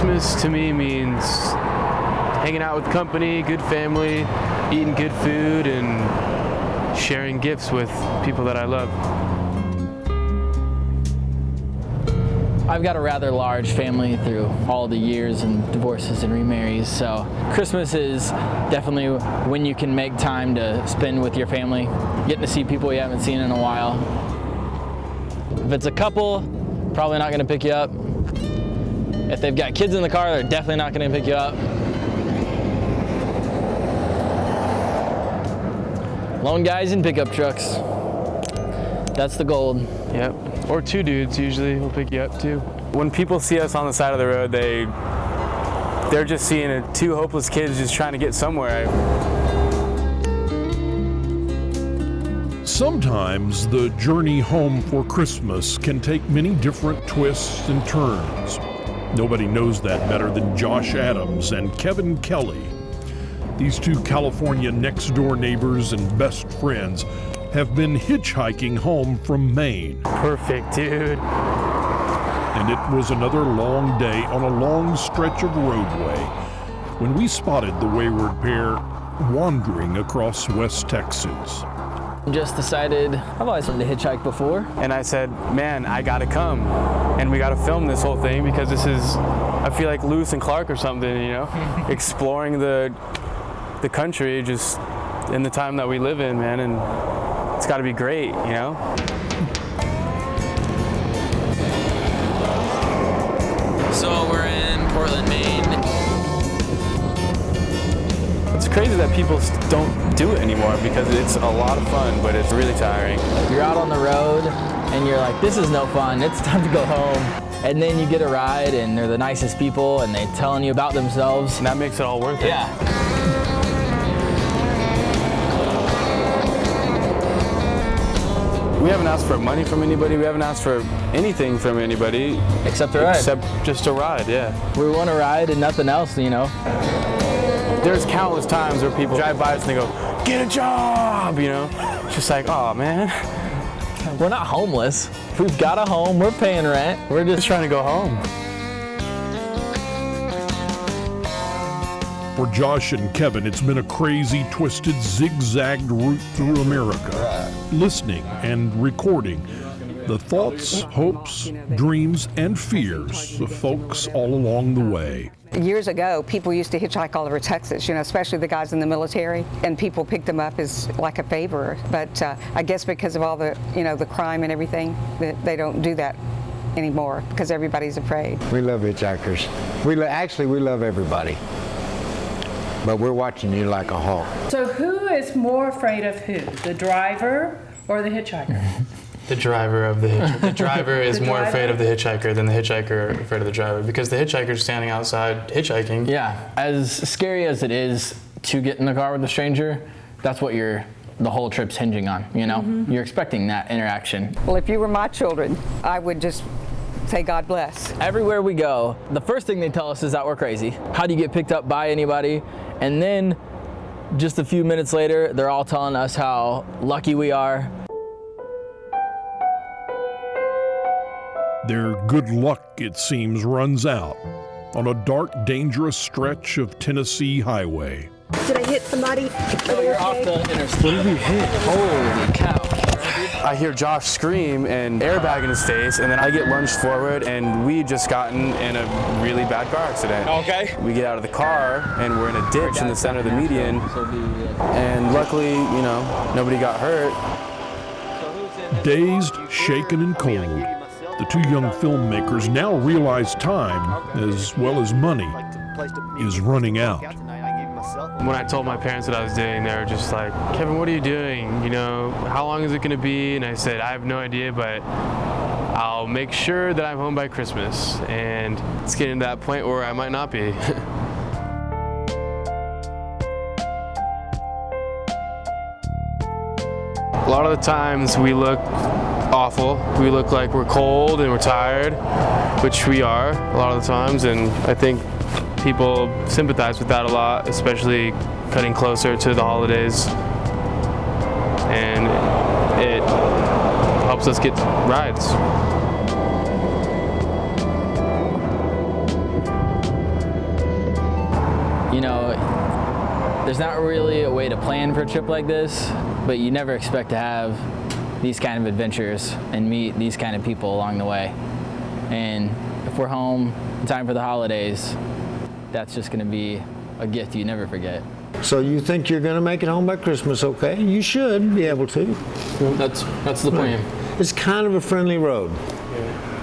Christmas to me means hanging out with company, good family, eating good food, and sharing gifts with people that I love. I've got a rather large family through all the years and divorces and remarries, so Christmas is definitely when you can make time to spend with your family, getting to see people you haven't seen in a while. If it's a couple, probably not gonna pick you up. If they've got kids in the car, they're definitely not gonna pick you up. Lone guys in pickup trucks. That's the gold. Yep. Or two dudes usually will pick you up too. When people see us on the side of the road, they're just seeing two hopeless kids just trying to get somewhere. Sometimes the journey home for Christmas can take many different twists and turns. Nobody knows that better than Josh Adams and Kevin Kelly. These two California next-door neighbors and best friends have been hitchhiking home from Maine. Perfect, dude. And it was another long day on a long stretch of roadway when we spotted the wayward pair wandering across West Texas. Just decided, I've always wanted to hitchhike before. And I said, man, I gotta come. And we gotta film this whole thing because this is, I feel like Lewis and Clark or something, you know? Exploring the country just in the time that we live in, man. And it's gotta be great, you know? So we're in Portland, Maine. It's crazy that people don't do it anymore because it's a lot of fun, but it's really tiring. You're out on the road and you're like, this is no fun, it's time to go home. And then you get a ride and they're the nicest people and they're telling you about themselves. And that makes it all worth it. Yeah. We haven't asked for money from anybody. We haven't asked for anything from anybody. Except a ride. Except just a ride, yeah. We want a ride and nothing else, you know. There's countless times where people drive by us and they go, get a job, you know? It's just like, oh man. We're not homeless. We've got a home, we're paying rent. We're just trying to go home. For Josh and Kevin, it's been a crazy, twisted, zigzagged route through America, listening and recording the thoughts, hopes, dreams, and fears of folks all along the way. Years ago, people used to hitchhike all over Texas, you know, especially the guys in the military, and people picked them up as like a favor. But I guess because of all the, you know, the crime and everything, they don't do that anymore because everybody's afraid. We love hitchhikers. Actually, we love everybody. But we're watching you like a hawk. So who is more afraid of who? The driver or the hitchhiker? The driver of the hitchhiker. The driver is more afraid of the hitchhiker than the hitchhiker afraid of the driver because the hitchhiker's standing outside hitchhiking. Yeah, as scary as it is to get in the car with a stranger, that's what the whole trip's hinging on, you know? Mm-hmm. You're expecting that interaction. Well, if you were my children, I would just say God bless. Everywhere we go, the first thing they tell us is that we're crazy. How do you get picked up by anybody? And then just a few minutes later, they're all telling us how lucky we are. Their good luck, it seems, runs out on a dark, dangerous stretch of Tennessee highway. Did I hit somebody? Oh, you're off the interstate. What did you hit? Holy cow. I hear Josh scream and airbag in his face, and then I get lunged forward, and we just gotten in a really bad car accident. Okay. We get out of the car, and we're in a ditch in the center of the median, and luckily, you know, nobody got hurt. Dazed, shaken, and cold, the two young filmmakers now realize time, as well as money, is running out. When I told my parents what I was doing, they were just like, Kevin, what are you doing? You know, how long is it gonna be? And I said, I have no idea, but I'll make sure that I'm home by Christmas. And it's getting to that point where I might not be. A lot of the times we look awful. We look like we're cold and we're tired, which we are a lot of the times, and I think people sympathize with that a lot, especially cutting closer to the holidays, and it helps us get rides. you know, there's not really a way to plan for a trip like this, but you never expect to have these kind of adventures and meet these kind of people along the way. And if we're home in time for the holidays, that's just gonna be a gift you never forget. So you think you're going to make it home by Christmas, okay? You should be able to. That's the plan. It's kind of a friendly road,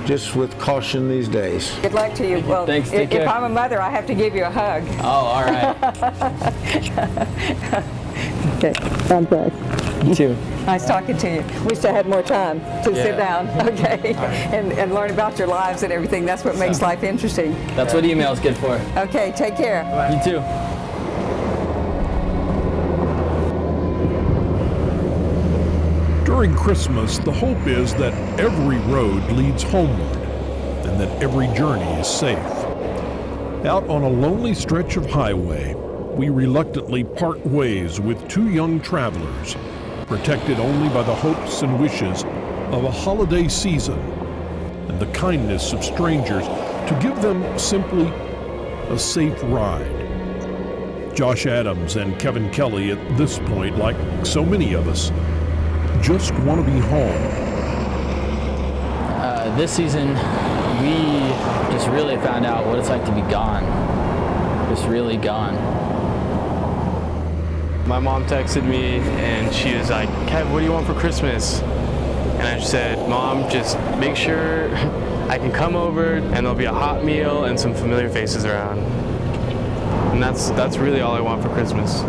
just with caution these days. Good luck to you. Well, Thanks, take if care. I'm a mother, I have to give you a hug. Oh, all right. Okay, I'm back. You too. Nice talking to you. Wish I had more time to sit down, okay, and learn about your lives and everything. That's what makes life interesting. That's what email's good for. Okay, take care. You too. During Christmas, the hope is that every road leads homeward and that every journey is safe. Out on a lonely stretch of highway, we reluctantly part ways with two young travelers, protected only by the hopes and wishes of a holiday season and the kindness of strangers to give them simply a safe ride. Josh Adams and Kevin Kelly at this point, like so many of us, just want to be home. This season, we just really found out what it's like to be gone. Just really gone. My mom texted me and she was like, Kev, what do you want for Christmas? And I just said, Mom, just make sure I can come over and there'll be a hot meal and some familiar faces around. And that's really all I want for Christmas.